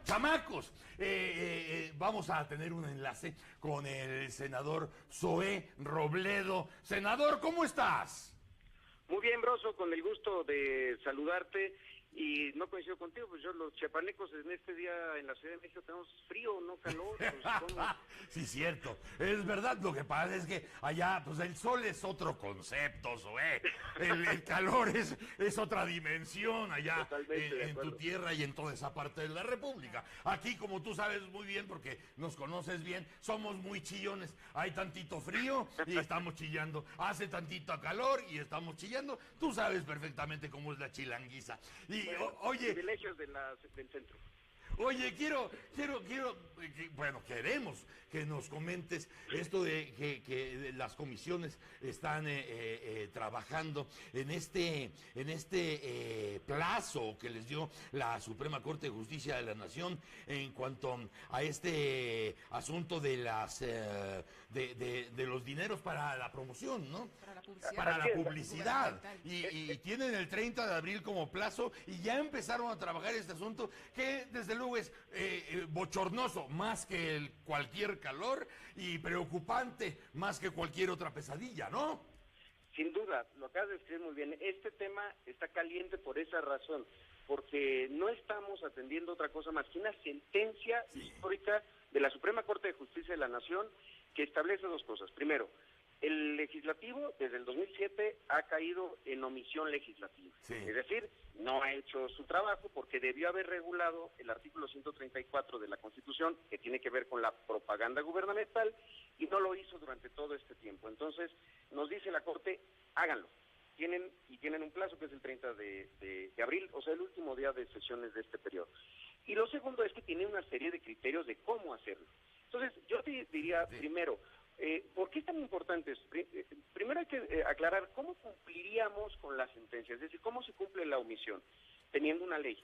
chamacos, vamos a tener un enlace con el senador Zoé Robledo. Senador, ¿cómo estás? Muy bien, Broso, con el gusto de saludarte. Y no coincido contigo, pues yo, los chiapanecos en este día en la Ciudad de México tenemos frío, no calor. Pues, sí, cierto. Es verdad, lo que pasa es que allá, pues el sol es otro concepto, Zoé. El calor es otra dimensión allá en tu tierra y en toda esa parte de la República. Aquí, como tú sabes muy bien, porque nos conoces bien, somos muy chillones. Hay tantito frío y estamos chillando. Hace tantito calor y estamos chillando. Tú sabes perfectamente cómo es la chilanguiza. Y, oye, privilegios del centro. Oye, queremos que nos comentes esto de que las comisiones están trabajando en este plazo que les dio la Suprema Corte de Justicia de la Nación en cuanto a este asunto de las de los dineros para la promoción, ¿no? Para la publicidad. Y tienen el 30 de abril como plazo y ya empezaron a trabajar este asunto que desde luego es bochornoso más que cualquier calor y preocupante más que cualquier otra pesadilla, ¿no? Sin duda, lo acabas de escribir muy bien. Este tema está caliente por esa razón, porque no estamos atendiendo otra cosa más que una sentencia histórica de la Suprema Corte de Justicia de la Nación que establece dos cosas. Primero, el legislativo desde el 2007 ha caído en omisión legislativa, es decir, no ha hecho su trabajo porque debió haber regulado el artículo 134 de la Constitución que tiene que ver con la propaganda gubernamental y no lo hizo durante todo este tiempo. Entonces nos dice la Corte, háganlo, tienen un plazo que es el 30 de abril, o sea el último día de sesiones de este periodo. Y lo segundo es que tiene una serie de criterios de cómo hacerlo. Entonces yo te diría primero, ¿por qué es tan importante esto? Primero hay que aclarar cómo cumpliríamos con la sentencia, es decir, cómo se cumple la omisión, teniendo una ley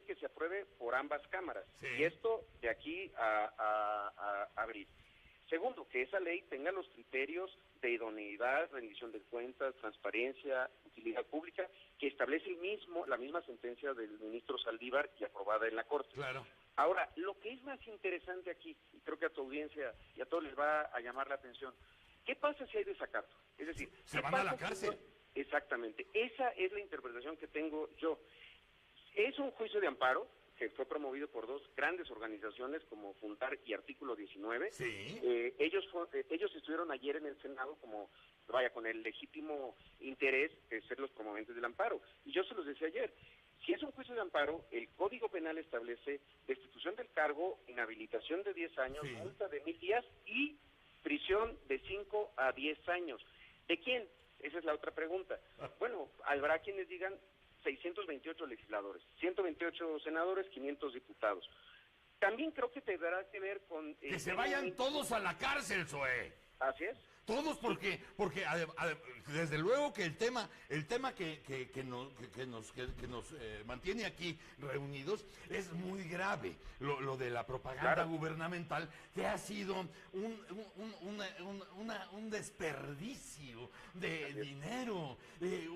que se apruebe por ambas cámaras, y esto de aquí a abril. Segundo, que esa ley tenga los criterios de idoneidad, rendición de cuentas, transparencia, utilidad pública, que establece la misma sentencia del ministro Saldívar y aprobada en la Corte. Claro. Ahora, lo que es más interesante aquí, y creo que a tu audiencia y a todos les va a llamar la atención, ¿qué pasa si hay desacato? Es decir, ¿se van a la cárcel? Exactamente, esa es la interpretación que tengo yo. Es un juicio de amparo que fue promovido por dos grandes organizaciones como Fundar y Artículo 19. Sí. Ellos estuvieron ayer en el Senado con el legítimo interés de ser los promoventes del amparo. Y yo se los decía ayer, si es un juicio de amparo, el Código Penal establece destitución del cargo, inhabilitación de 10 años, multa de 1,000 días y prisión de 5 a 10 años. ¿De quién? Esa es la otra pregunta. Bueno, habrá quienes digan 628 legisladores, 128 senadores, 500 diputados. También creo que tendrá que ver con... que se vayan todos a la cárcel, Zoé. Así es. Todos porque desde luego que el tema que nos mantiene aquí reunidos es muy grave, lo de la propaganda gubernamental, que ha sido un desperdicio de dinero,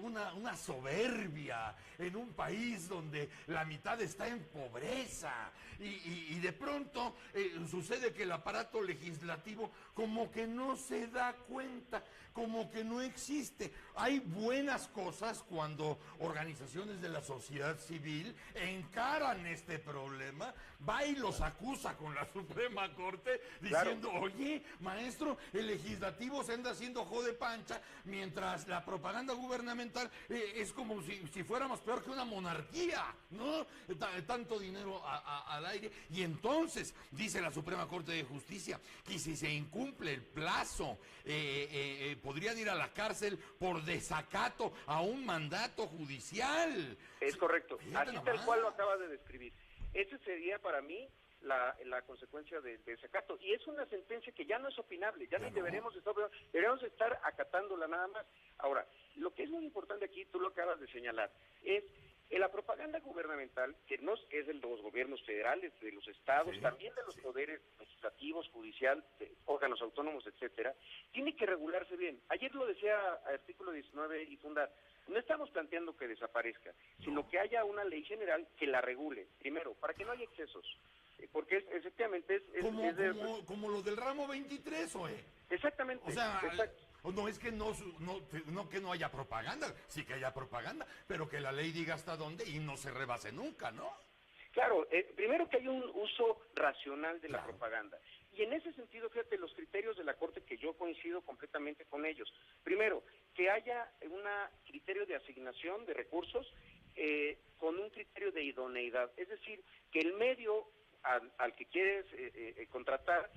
una soberbia en un país donde la mitad está en pobreza y de pronto sucede que el aparato legislativo como que no se da cuenta, como que no existe. Hay buenas cosas cuando organizaciones de la sociedad civil encaran este problema, va y los acusa con la Suprema Corte diciendo, oye, maestro, el legislativo se anda haciendo jode pancha, mientras la propaganda gubernamental es como si fuéramos peor que una monarquía, ¿no? Tanto dinero al aire. Y entonces, dice la Suprema Corte de Justicia, que si se incumple el plazo, podrían ir a la cárcel por desacato a un mandato judicial. Es correcto, Fíjate así nomás. tal cual lo acaba de describir. Ese sería para mí la consecuencia del desacato. Y es una sentencia que ya no es opinable, ya no deberíamos estar acatándola nada más. Ahora, lo que es muy importante aquí, tú lo acabas de señalar, es En la propaganda gubernamental, que no es de los gobiernos federales, de los estados, Sí, también de los sí. poderes legislativos, judicial, de órganos autónomos, etcétera, tiene que regularse bien. Ayer lo decía artículo 19 y Funda, no estamos planteando que desaparezca, sino que haya una ley general que la regule, primero, para que no haya excesos, porque efectivamente Como lo del ramo 23, oe. exactamente, O sea, exacto. no es que no que no haya propaganda, sí que haya propaganda, pero que la ley diga hasta dónde y no se rebase nunca, ¿no? Claro, primero que hay un uso racional de la Claro. propaganda. Y en ese sentido, fíjate, los criterios de la Corte, que yo coincido completamente con ellos. Primero, que haya un criterio de asignación de recursos con un criterio de idoneidad. Es decir, que el medio al que quieres contratar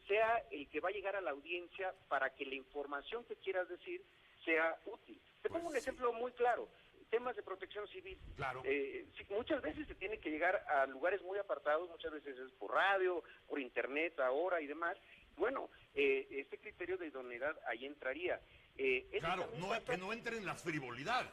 sea el que va a llegar a la audiencia para que la información que quieras decir sea útil. Te pongo un ejemplo muy claro. Temas de protección civil. Claro. Sí, muchas veces se tiene que llegar a lugares muy apartados, muchas veces es por radio, por internet ahora y demás. Bueno, este criterio de idoneidad ahí entraría. Claro, que no entren las frivolidades.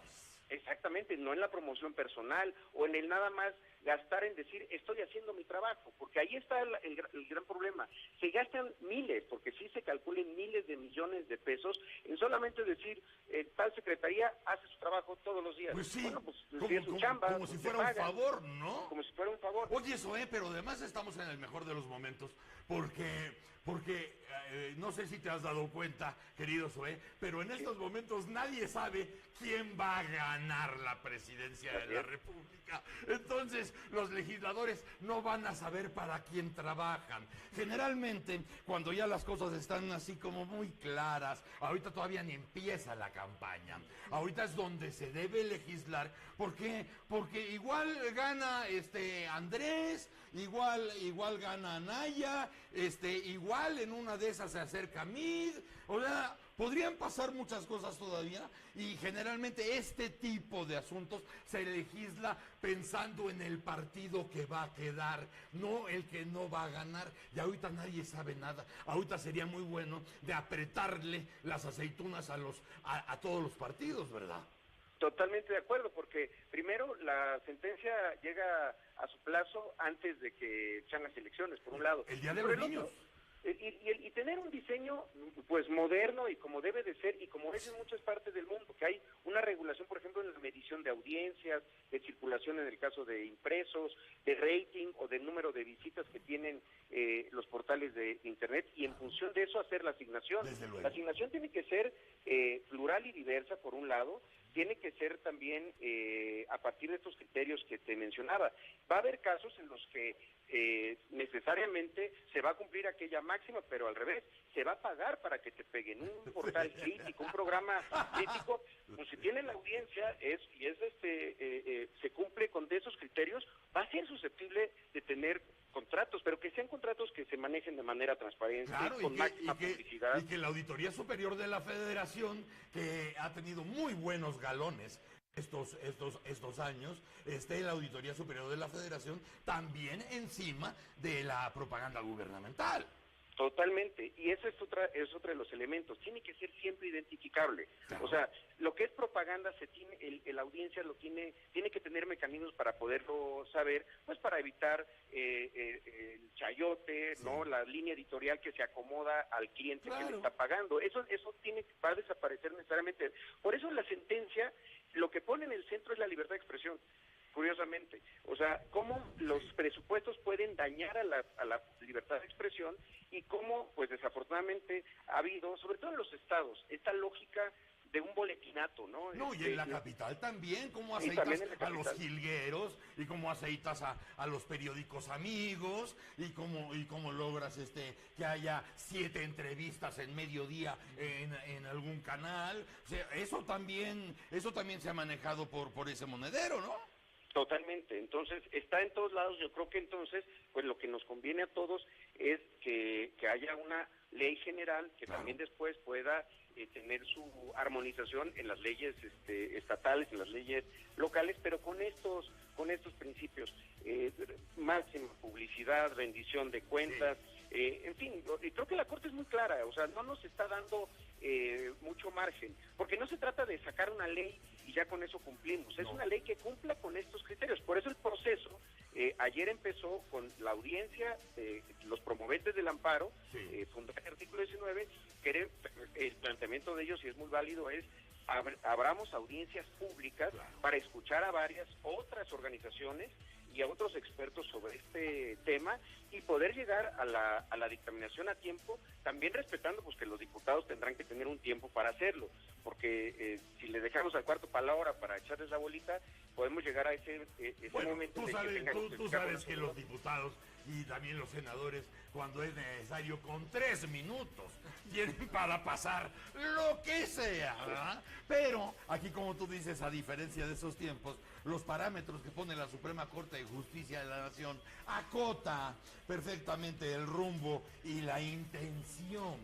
Exactamente, no en la promoción personal o en el nada más gastar en decir estoy haciendo mi trabajo, porque ahí está el gran problema. Se gastan miles, porque sí se calculan miles de millones de pesos en solamente decir tal secretaría hace su trabajo todos los días. Pues sí, Bueno, pues si es su chamba, como pues si le fuera un pagan. favor, ¿no? Como si fuera un favor. Oye, eso, pero además estamos en el mejor de los momentos, porque no sé si te has dado cuenta, querido Zoé, pero en estos momentos nadie sabe quién va a ganar la presidencia de la República. Entonces, los legisladores no van a saber para quién trabajan. Generalmente, cuando ya las cosas están así como muy claras, ahorita todavía ni empieza la campaña. Ahorita es donde se debe legislar. ¿Por qué? Porque igual gana Andrés, igual gana Anaya, igual en una de esas se acerca Mid, o sea, podrían pasar muchas cosas todavía y generalmente este tipo de asuntos se legisla pensando en el partido que va a quedar, no el que no va a ganar, y ahorita nadie sabe nada. Ahorita sería muy bueno de apretarle las aceitunas a todos los partidos, ¿verdad? Totalmente de acuerdo, porque primero la sentencia llega a su plazo antes de que sean las elecciones, por un lado. El Día de los Niños. Y tener un diseño pues moderno y como debe de ser y como es en muchas partes del mundo, que hay una regulación, por ejemplo, en la medición de audiencias, de circulación en el caso de impresos, de rating o del número de visitas que tienen los portales de internet, y en función de eso hacer la asignación. Desde luego. La asignación tiene que ser plural y diversa, por un lado, tiene que ser también a partir de estos criterios que te mencionaba. Va a haber casos en los que necesariamente se va a cumplir aquella máxima, pero al revés, se va a pagar para que te peguen un portal crítico, un programa crítico, pues si tiene la audiencia se cumple con esos criterios, va a ser susceptible de tener contratos, pero que sean contratos que se manejen de manera transparente, claro, con máxima publicidad. Y que la Auditoría Superior de la Federación, que ha tenido muy buenos galones estos años, la Auditoría Superior de la Federación también encima de la propaganda gubernamental. Totalmente, y ese es otro de los elementos, tiene que ser siempre identificable. Claro. O sea, lo que es propaganda la audiencia tiene que tener mecanismos para poderlo saber, pues para evitar el chayote, sí, ¿no? La línea editorial que se acomoda al cliente, claro, que le está pagando. Eso va a desaparecer necesariamente. Por eso la sentencia lo que pone en el centro es la libertad de expresión. Curiosamente, o sea, cómo los presupuestos pueden dañar a la libertad de expresión y cómo, pues desafortunadamente, ha habido, sobre todo en los estados, esta lógica de un boletinato, ¿no? No, y en la capital también, cómo aceitas a los jilgueros, y cómo aceitas a los periódicos amigos, y cómo logras que haya 7 entrevistas en mediodía en algún canal. O sea, eso también se ha manejado por ese monedero, ¿no? Totalmente, entonces está en todos lados. Yo creo que entonces, pues lo que nos conviene a todos es que haya una ley general que, claro, también después pueda tener su armonización en las leyes estatales, en las leyes locales, pero con estos principios. máxima publicidad, rendición de cuentas, en fin, y creo que la Corte es muy clara, o sea, no nos está dando mucho margen, porque no se trata de sacar una ley y ya con eso cumplimos, es una ley que cumpla con estos criterios. Por eso el proceso ayer empezó con la audiencia, los promoventes del amparo, fundado en el artículo 19, que el planteamiento de ellos, y es muy válido, es abramos audiencias públicas para escuchar a varias otras organizaciones y a otros expertos sobre este tema y poder llegar a la dictaminación a tiempo, también respetando pues que los diputados tendrán que tener un tiempo para hacerlo, porque si le dejamos al cuarto para la hora para echarles la bolita, podemos llegar a ese momento. Tú sabes que los diputados y también los senadores, cuando es necesario, con 3 minutos tienen para pasar lo que sea, ¿verdad? Pero aquí, como tú dices, a diferencia de esos tiempos, los parámetros que pone la Suprema Corte de Justicia de la Nación acota perfectamente el rumbo y la intención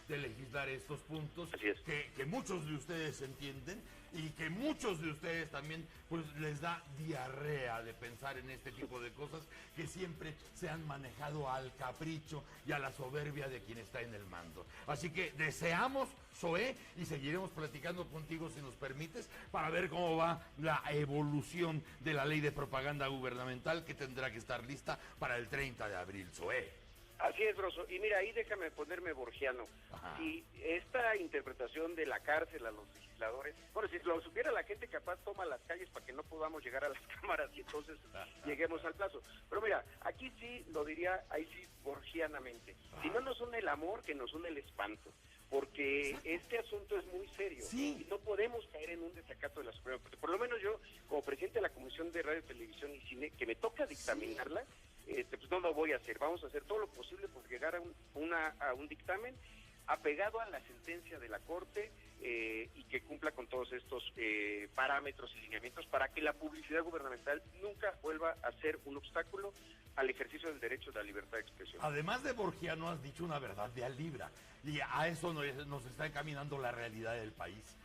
de legislar estos puntos que muchos de ustedes entienden y que muchos de ustedes también pues les da diarrea de pensar en este tipo de cosas que siempre se han manejado al capricho y a la soberbia de quien está en el mando. Así que deseamos, Zoé, y seguiremos platicando contigo si nos permites para ver cómo va la evolución de la ley de propaganda gubernamental que tendrá que estar lista para el 30 de abril, Zoé. Así es, Broso. Y mira, ahí déjame ponerme borgiano. Si esta interpretación de la cárcel a los legisladores, bueno, si lo supiera la gente, capaz toma las calles para que no podamos llegar a las cámaras y entonces lleguemos al plazo. Pero mira, aquí sí lo diría, ahí sí, borgianamente. Si no nos une el amor, que nos une el espanto. Porque este asunto es muy serio y no podemos caer en un desacato de la Suprema Corte. Por lo menos yo, como presidente de la Comisión de Radio, Televisión y Cine, que me toca dictaminarla, pues no lo voy a hacer. Vamos a hacer todo lo posible por llegar a un dictamen apegado a la sentencia de la Corte y que cumpla con todos estos parámetros y lineamientos para que la publicidad gubernamental nunca vuelva a ser un obstáculo al ejercicio del derecho de la libertad de expresión. Además de borgiano, has dicho una verdad de al libra, y a eso nos está encaminando la realidad del país.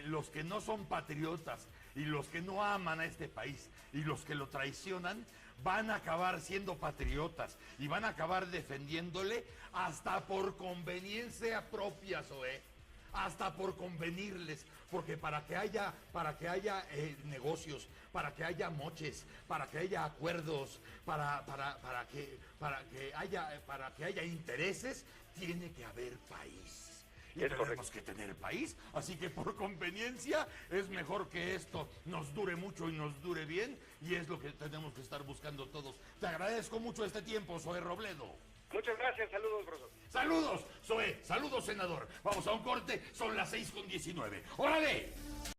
Los que no son patriotas y los que no aman a este país y los que lo traicionan van a acabar siendo patriotas y van a acabar defendiéndole hasta por conveniencia propia, Zoé, hasta por convenirles, porque para que haya negocios, para que haya moches, para que haya acuerdos, para que haya intereses, tiene que haber país. Y tenemos que tener país, así que por conveniencia es mejor que esto nos dure mucho y nos dure bien, y es lo que tenemos que estar buscando todos. Te agradezco mucho este tiempo, Zoé Robledo. Muchas gracias, saludos, Broso. Saludos, Zoé, saludos, senador. Vamos a un corte, son las 6:19. ¡Órale!